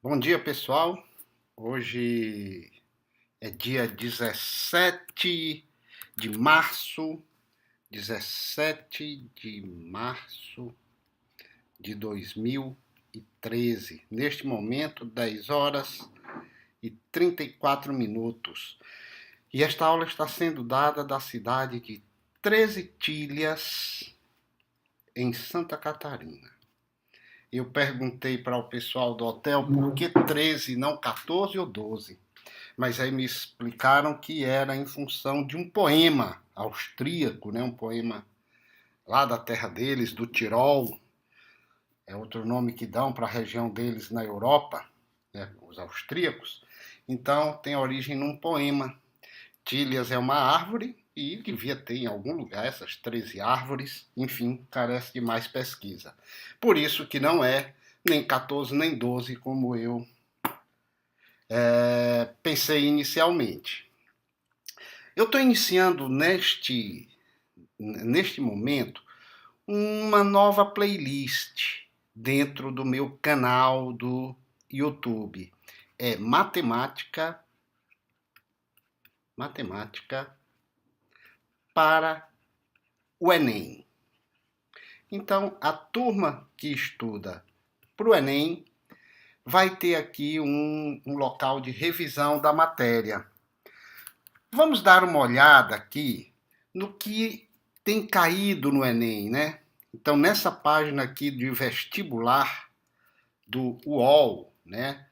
Bom dia, pessoal. Hoje é dia 17 de março, 17 de março de 2013. Neste momento, 10 horas e 34 minutos. E esta aula está sendo dada da cidade de 13 Tilhas, em Santa Catarina. Eu perguntei para o pessoal do hotel por que 13, não 14 ou 12. Mas aí me explicaram que era em função de um poema austríaco, né? Um poema lá da terra deles, do Tirol, é outro nome que dão para a região deles na Europa, né? Os austríacos. Então tem origem num poema. Tílias é uma árvore e devia ter em algum lugar essas 13 árvores, enfim, carece de mais pesquisa. Por isso que não é nem 14 nem 12 como eu pensei inicialmente. Eu estou iniciando neste momento uma nova playlist dentro do meu canal do YouTube. É matemática para o Enem. Então, a turma que estuda para o Enem vai ter aqui um local de revisão da matéria. Vamos dar uma olhada aqui no que tem caído no Enem, né? Então, nessa página aqui de vestibular do UOL, né?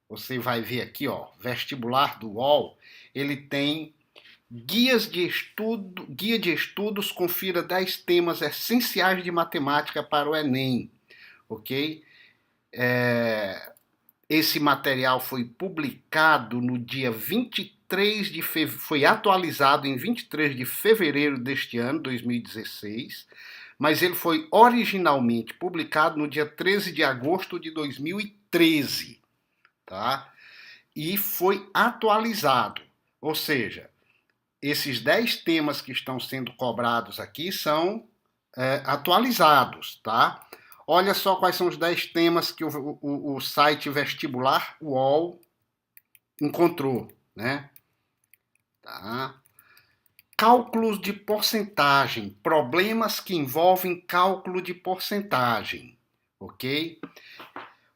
Você vai ver aqui, ó, vestibular do UOL, ele tem guia de estudos, confira 10 temas essenciais de matemática para o Enem, ok? Esse material foi publicado no dia 23 de fevereiro, foi atualizado em 23 de fevereiro deste ano, 2016, mas ele foi originalmente publicado no dia 13 de agosto de 2013, tá? E foi atualizado, ou seja, esses 10 temas que estão sendo cobrados aqui são atualizados, tá? Olha só quais são os 10 temas que o site vestibular UOL encontrou, né? Tá? Cálculos de porcentagem, problemas que envolvem cálculo de porcentagem, ok?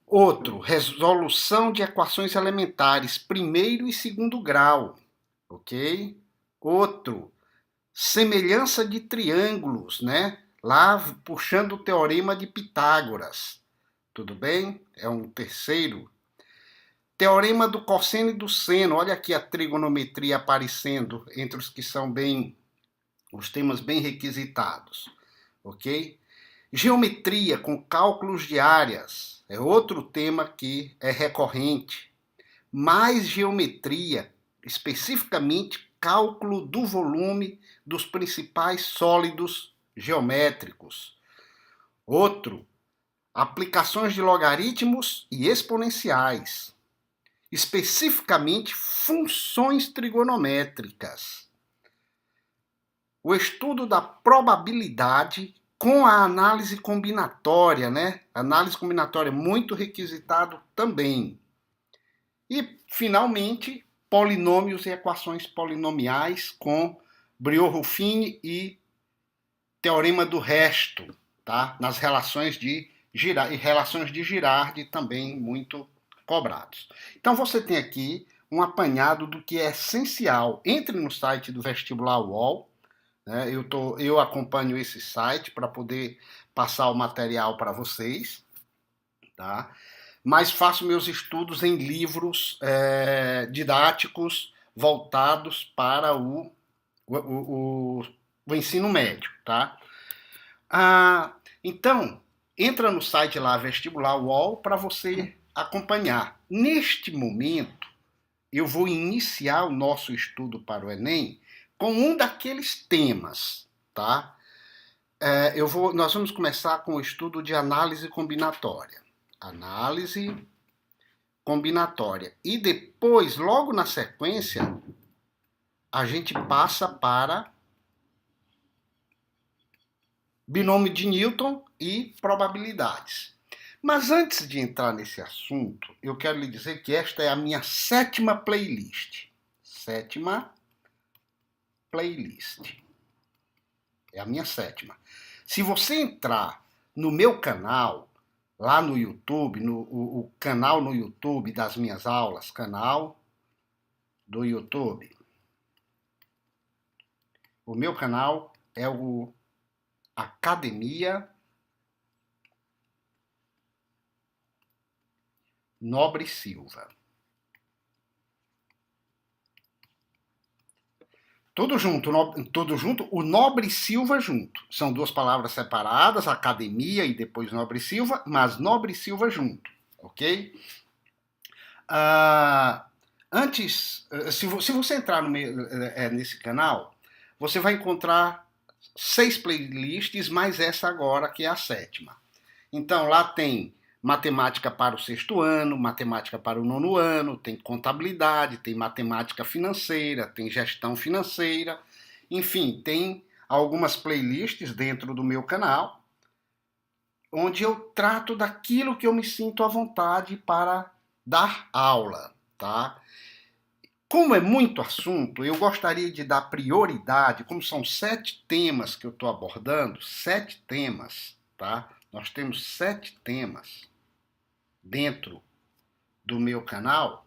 Outro, resolução de equações elementares, primeiro e segundo grau, ok? Outro, semelhança de triângulos, né? Lá puxando o teorema de Pitágoras, tudo bem? É um terceiro. Teorema do cosseno e do seno, olha aqui a trigonometria aparecendo entre os que são os temas bem requisitados, ok? Geometria com cálculos de áreas, é outro tema que é recorrente. Mais geometria, especificamente cálculo do volume dos principais sólidos geométricos. Outro, aplicações de logaritmos e exponenciais, especificamente funções trigonométricas. O estudo da probabilidade com a análise combinatória, né? Análise combinatória muito requisitado também. E, finalmente, polinômios e equações polinomiais com Briot-Ruffini e teorema do resto, tá? Nas relações de Girardi também muito cobrados. Então você tem aqui um apanhado do que é essencial. Entre no site do Vestibular UOL, né? Eu acompanho esse site para poder passar o material para vocês, tá? Mas faço meus estudos em livros didáticos voltados para o ensino médio, tá? Então, entra no site lá, Vestibular UOL, para você acompanhar. Neste momento, eu vou iniciar o nosso estudo para o Enem com um daqueles temas, tá? Nós vamos começar com o estudo de análise combinatória. Análise combinatória. E depois, logo na sequência, a gente passa para binômio de Newton e probabilidades. Mas antes de entrar nesse assunto, eu quero lhe dizer que esta é a minha 7ª playlist. 7ª playlist. É a minha 7ª. Se você entrar no meu canal, lá no YouTube, o canal no YouTube das minhas aulas, canal do YouTube. O meu canal é o Academia Nobre Silva. Tudo junto, o Nobre Silva junto. São duas palavras separadas, academia e depois Nobre Silva, mas Nobre Silva junto, ok? Antes, se você entrar nesse canal, você vai encontrar 6 playlists, mais essa agora, que é a 7ª. Então, lá tem matemática para o 6º ano, matemática para o 9º ano, tem contabilidade, tem matemática financeira, tem gestão financeira, enfim, tem algumas playlists dentro do meu canal, onde eu trato daquilo que eu me sinto à vontade para dar aula, tá? Como é muito assunto, eu gostaria de dar prioridade, como são 7 temas que eu estou abordando, 7 temas, tá? Nós temos 7 temas dentro do meu canal,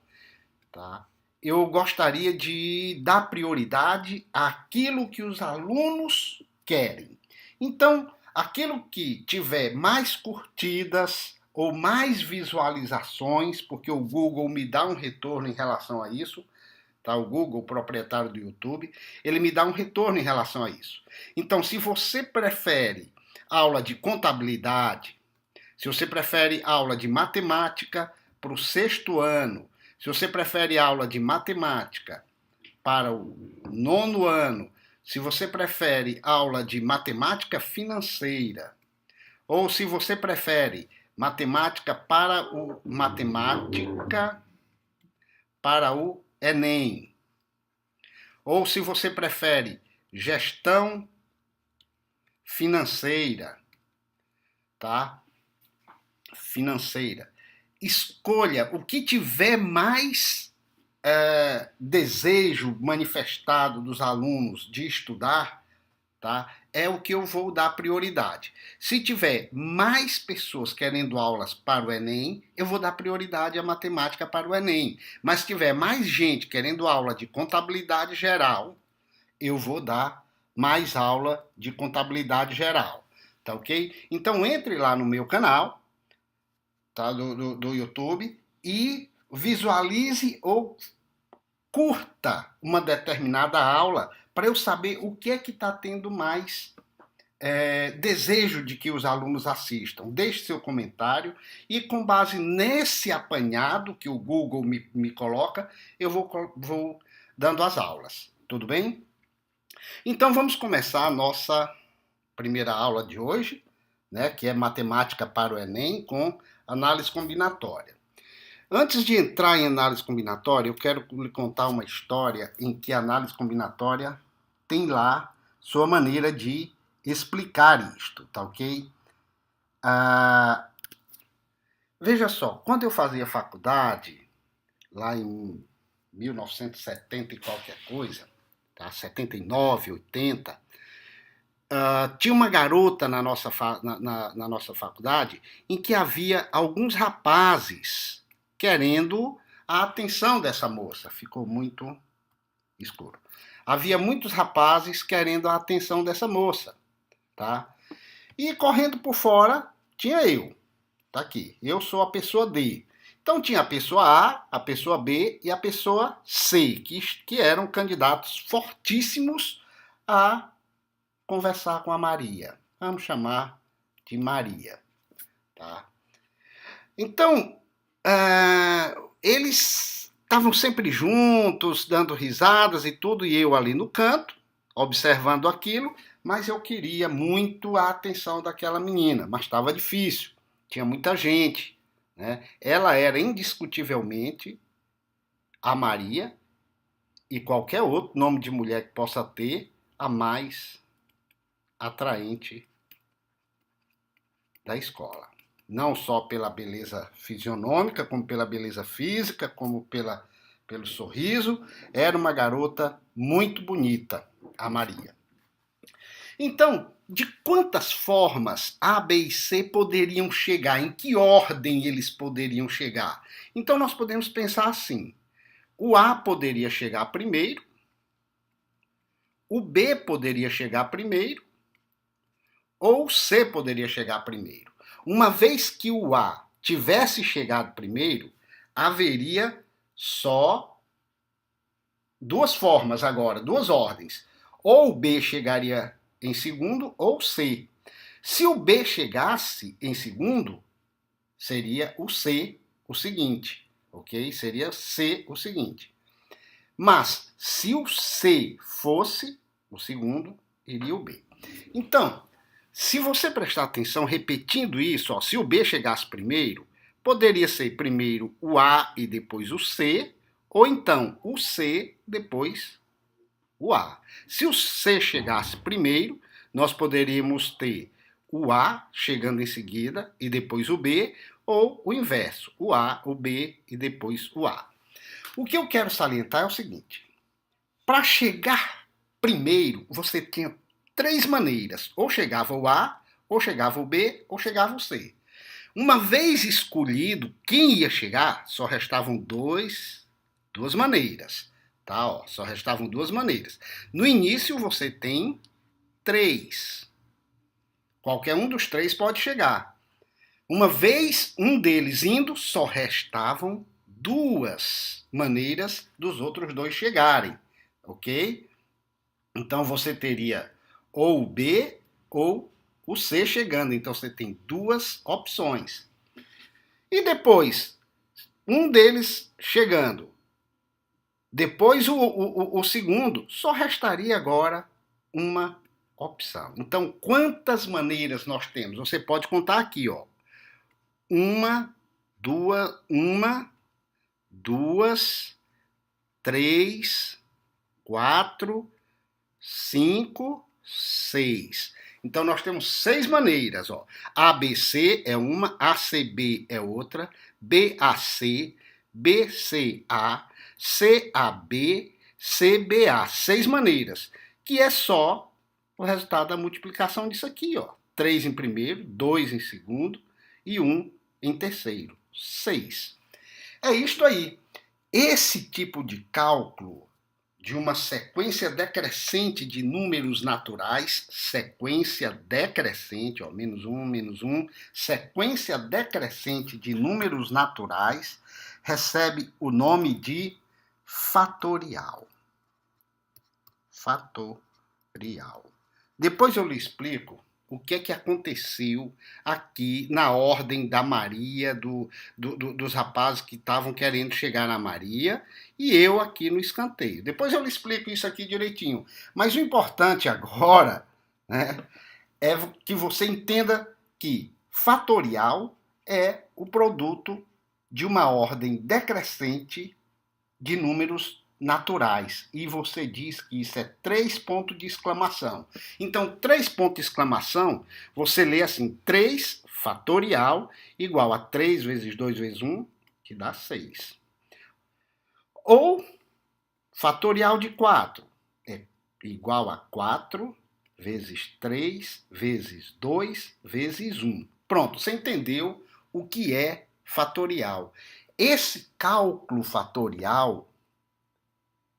tá? Eu gostaria de dar prioridade àquilo que os alunos querem. Então, aquilo que tiver mais curtidas ou mais visualizações, porque o Google me dá um retorno em relação a isso, tá? O Google, o proprietário do YouTube, ele me dá um retorno em relação a isso. Então, se você prefere aula de contabilidade, se você prefere aula de matemática para o 6º ano, se você prefere aula de matemática para o 9º ano, se você prefere aula de matemática financeira, ou se você prefere matemática para o Enem, ou se você prefere gestão financeira, tá? Financeira. Escolha o que tiver mais desejo manifestado dos alunos de estudar, tá? É o que eu vou dar prioridade. Se tiver mais pessoas querendo aulas para o Enem, eu vou dar prioridade à matemática para o Enem. Mas se tiver mais gente querendo aula de contabilidade geral, eu vou dar mais aula de contabilidade geral, tá ok? Então entre lá no meu canal, tá, do YouTube, e visualize ou curta uma determinada aula para eu saber o que é que está tendo mais desejo de que os alunos assistam. Deixe seu comentário e, com base nesse apanhado que o Google me coloca, eu vou dando as aulas. Tudo bem? Então vamos começar a nossa primeira aula de hoje, né, que é matemática para o Enem com análise combinatória. Antes de entrar em análise combinatória, eu quero lhe contar uma história em que a análise combinatória tem lá sua maneira de explicar isto, tá ok? Veja só, quando eu fazia faculdade, lá em 1970 e qualquer coisa, tá? 79, 80, tinha uma garota na nossa faculdade em que havia alguns rapazes querendo a atenção dessa moça. Ficou muito escuro. Havia muitos rapazes querendo a atenção dessa moça, tá? E correndo por fora tinha eu, tá aqui. Eu sou a pessoa D. Então tinha a pessoa A, a pessoa B e a pessoa C, que eram candidatos fortíssimos a conversar com a Maria. Vamos chamar de Maria, tá? Então, eles estavam sempre juntos, dando risadas e tudo, e eu ali no canto, observando aquilo, mas eu queria muito a atenção daquela menina, mas estava difícil, tinha muita gente, né? Ela era indiscutivelmente a Maria, e qualquer outro nome de mulher que possa ter, a mais atraente da escola. não só pela beleza fisionômica, como pela beleza física, como pelo sorriso. Era uma garota muito bonita, a Maria. Então, de quantas formas A, B e C poderiam chegar? Em que ordem eles poderiam chegar? Então, nós podemos pensar assim: o A poderia chegar primeiro, o B poderia chegar primeiro, ou o C poderia chegar primeiro. Uma vez que o A tivesse chegado primeiro, haveria só duas formas agora, duas ordens. Ou o B chegaria em segundo, ou C. Se o B chegasse em segundo, seria o C o seguinte, ok? Seria C o seguinte. Mas, se o C fosse o segundo, iria o B. Então, se você prestar atenção repetindo isso, ó, se o B chegasse primeiro, poderia ser primeiro o A e depois o C, ou então o C depois o A. Se o C chegasse primeiro, nós poderíamos ter o A chegando em seguida e depois o B, ou o inverso, o A, o B e depois o A. O que eu quero salientar é o seguinte: para chegar primeiro, você tinha três maneiras. Ou chegava o A, ou chegava o B, ou chegava o C. Uma vez escolhido quem ia chegar, só restavam duas maneiras. Tá? Ó, só restavam duas maneiras. No início você tem três. Qualquer um dos três pode chegar. Uma vez um deles indo, só restavam duas maneiras dos outros dois chegarem. Ok? Então você teria ou o B ou o C chegando. Então você tem duas opções. E depois, um deles chegando. Depois o segundo, só restaria agora uma opção. Então, quantas maneiras nós temos? Você pode contar aqui, ó. Uma, duas, três, 4, 5, 6. Então nós temos seis maneiras, ó. ABC é uma, ACB é outra, BAC, BCA, CAB, CBA. Seis maneiras, que é só o resultado da multiplicação disso aqui, ó. 3 em primeiro, 2 em segundo e 1 em terceiro. 6. É isto aí. Esse tipo de cálculo de uma sequência decrescente de números naturais, sequência decrescente, ó, menos um, sequência decrescente de números naturais, recebe o nome de fatorial. Fatorial. Depois eu lhe explico o que é que aconteceu aqui na ordem da Maria, dos rapazes que estavam querendo chegar na Maria, e eu aqui no escanteio. Depois eu lhe explico isso aqui direitinho. Mas o importante agora, né, é que você entenda que fatorial é o produto de uma ordem decrescente de números naturais. E você diz que isso é 3 pontos de exclamação. Então, 3 pontos de exclamação, você lê assim: 3 fatorial igual a 3 vezes 2 vezes 1, que dá 6. Ou fatorial de 4 é igual a 4 vezes 3 vezes 2 vezes 1. Pronto, você entendeu o que é fatorial. Esse cálculo fatorial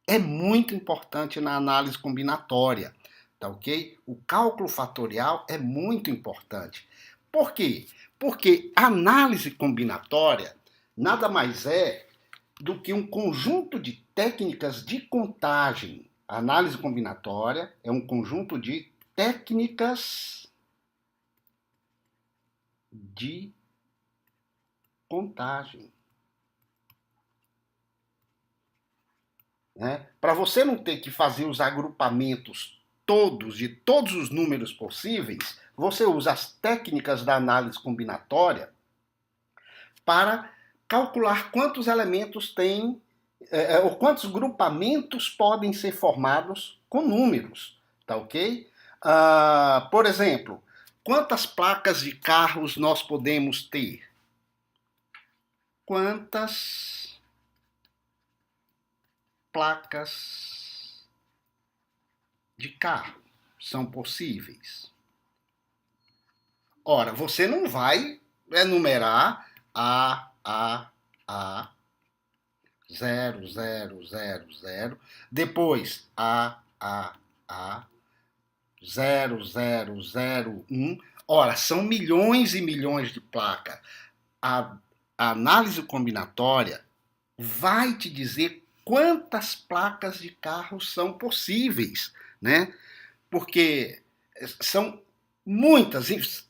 é muito importante na análise combinatória, tá ok? O cálculo fatorial é muito importante. Por quê? Porque análise combinatória nada mais é do que um conjunto de técnicas de contagem. A análise combinatória é um conjunto de técnicas de contagem. Né? Para você não ter que fazer os agrupamentos todos, de todos os números possíveis, você usa as técnicas da análise combinatória para calcular quantos elementos tem, ou quantos grupamentos podem ser formados com números, tá ok? Por exemplo, Quantas placas de carros nós podemos ter? Quantas placas de carro são possíveis? Ora, você não vai enumerar A, 0000, depois A, 0001. Ora, são milhões e milhões de placas. A análise combinatória vai te dizer quantas placas de carro são possíveis, né? Porque são muitas,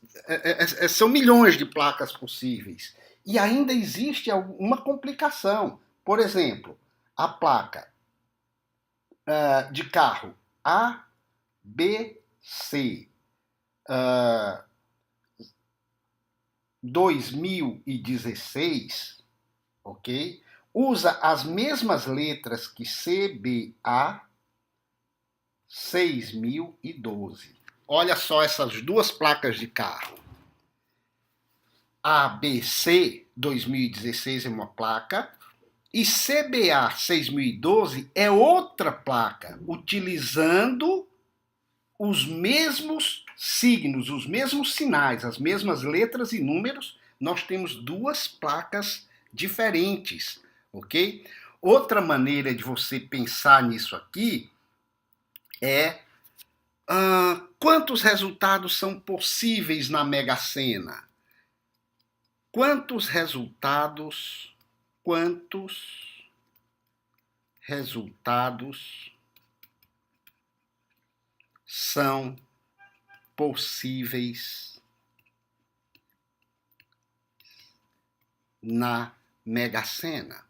são milhões de placas possíveis. E ainda existe uma complicação. Por exemplo, a placa de carro ABC 2016, ok? Usa as mesmas letras que CBA 6012. Olha só essas duas placas de carro. ABC 2016 é uma placa e CBA 6012 é outra placa, utilizando os mesmos signos, os mesmos sinais, as mesmas letras e números. Nós temos duas placas diferentes, ok? Outra maneira de você pensar nisso aqui é quantos resultados são possíveis na Mega Sena? Quantos resultados são possíveis na Mega Sena?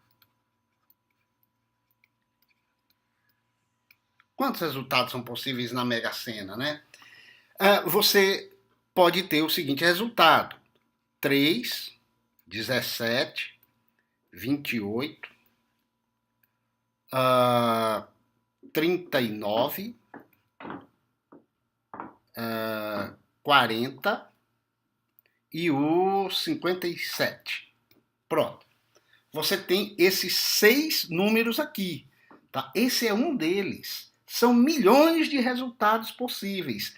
Quantos resultados são possíveis na Mega Sena, né? Você pode ter o seguinte resultado: 3, 17, 28, 39, 40 e o 57. Pronto. Você tem esses 6 números aqui. Tá? Esse é um deles. São milhões de resultados possíveis.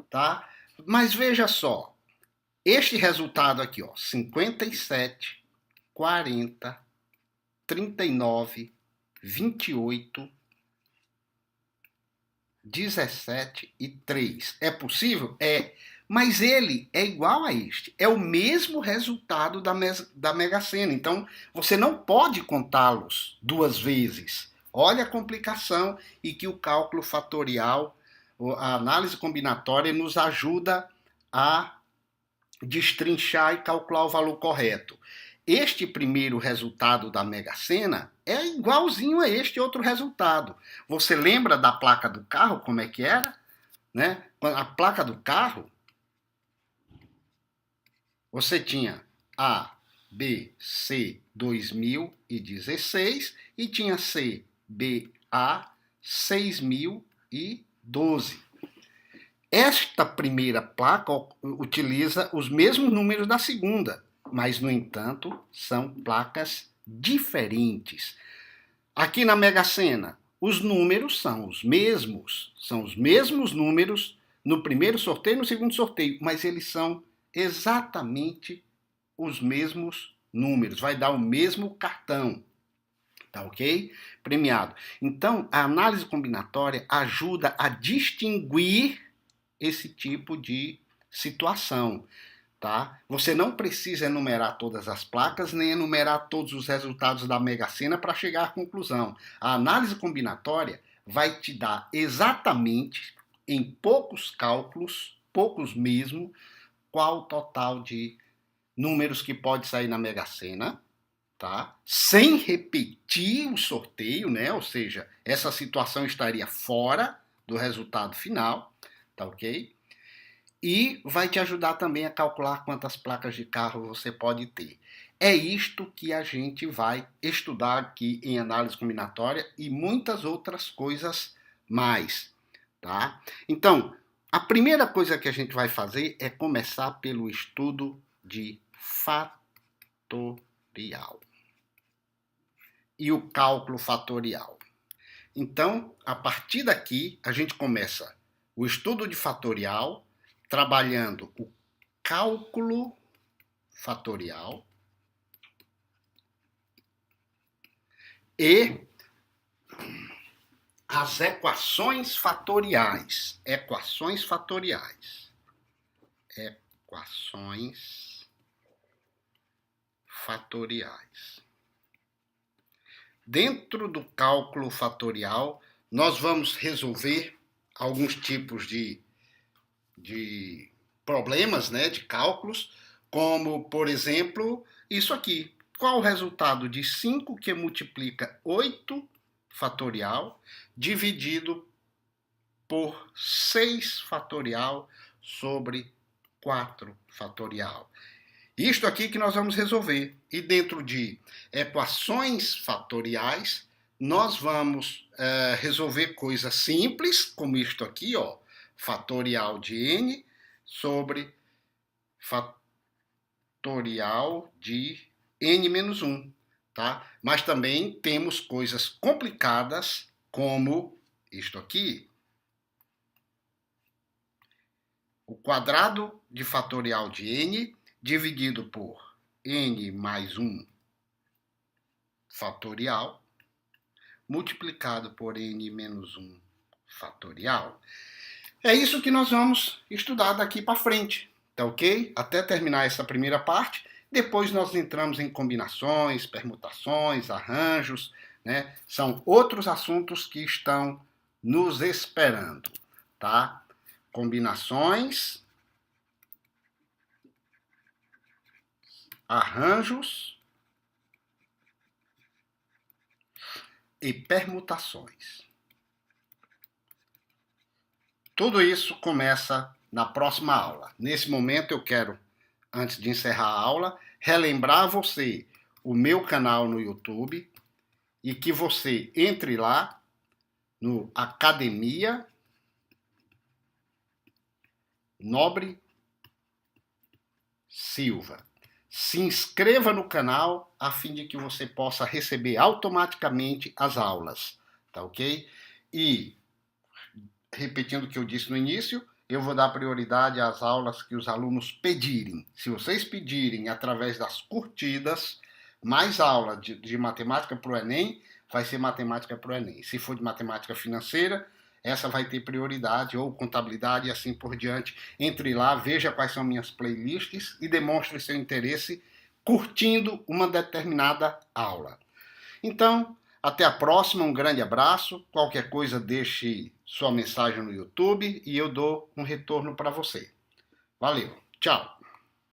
Tá? Mas veja só. Este resultado aqui, ó, 57, 40, 39, 28, 17 e 3. É possível? É. Mas ele é igual a este. É o mesmo resultado da Mega Sena. Então, você não pode contá-los duas vezes. Olha a complicação e que o cálculo fatorial, a análise combinatória, nos ajuda a destrinchar e calcular o valor correto. Este primeiro resultado da Mega Sena é igualzinho a este outro resultado. Você lembra da placa do carro, como é que era? Né? A placa do carro, você tinha A, B, C 2016 e tinha C, B, A 6012. Esta primeira placa utiliza os mesmos números da segunda, mas, no entanto, são placas diferentes. Aqui na Mega Sena, os números são os mesmos números no primeiro sorteio e no segundo sorteio, mas eles são exatamente os mesmos números, vai dar o mesmo cartão. Tá ok? Premiado. Então, a análise combinatória ajuda a distinguir esse tipo de situação, tá? Você não precisa enumerar todas as placas, nem enumerar todos os resultados da Mega Sena para chegar à conclusão. A análise combinatória vai te dar exatamente, em poucos cálculos, poucos mesmo, qual o total de números que pode sair na Mega Sena, tá? Sem repetir o sorteio, né? Ou seja, essa situação estaria fora do resultado final, tá ok? E vai te ajudar também a calcular quantas placas de carro você pode ter. É isto que a gente vai estudar aqui em análise combinatória e muitas outras coisas mais, tá? Então, A primeira coisa que a gente vai fazer é começar pelo estudo de fatorial e o cálculo fatorial. Então, a partir daqui, a gente começa o estudo de fatorial, trabalhando o cálculo fatorial e as equações fatoriais. Equações fatoriais. Equações fatoriais. Dentro do cálculo fatorial, nós vamos resolver alguns tipos de problemas, né, de cálculos, como, por exemplo, isso aqui. Qual o resultado de 5 que multiplica 8 fatorial dividido por 6 fatorial sobre 4 fatorial? Isto aqui que nós vamos resolver. E dentro de equações fatoriais, nós vamos resolver coisas simples, como isto aqui, ó, fatorial de n sobre fatorial de n menos 1. Tá? Mas também temos coisas complicadas, como isto aqui. O quadrado de fatorial de n dividido por n mais 1 fatorial, multiplicado por n menos 1 fatorial. É isso que nós vamos estudar daqui para frente, tá ok? Até terminar essa primeira parte, depois nós entramos em combinações, permutações, arranjos, né? São outros assuntos que estão nos esperando, tá? Combinações, arranjos e permutações. Tudo isso começa na próxima aula. Nesse momento eu quero, antes de encerrar a aula, relembrar a você o meu canal no YouTube e que você entre lá no Academia Nobre Silva. Se inscreva no canal a fim de que você possa receber automaticamente as aulas, tá ok? E, repetindo o que eu disse no início, eu vou dar prioridade às aulas que os alunos pedirem. Se vocês pedirem através das curtidas, mais aula de matemática para o Enem, vai ser matemática para o Enem. Se for de matemática financeira, essa vai ter prioridade, ou contabilidade e assim por diante. Entre lá, veja quais são minhas playlists e demonstre seu interesse curtindo uma determinada aula. Então, até a próxima, um grande abraço. Qualquer coisa, deixe sua mensagem no YouTube e eu dou um retorno para você. Valeu, tchau!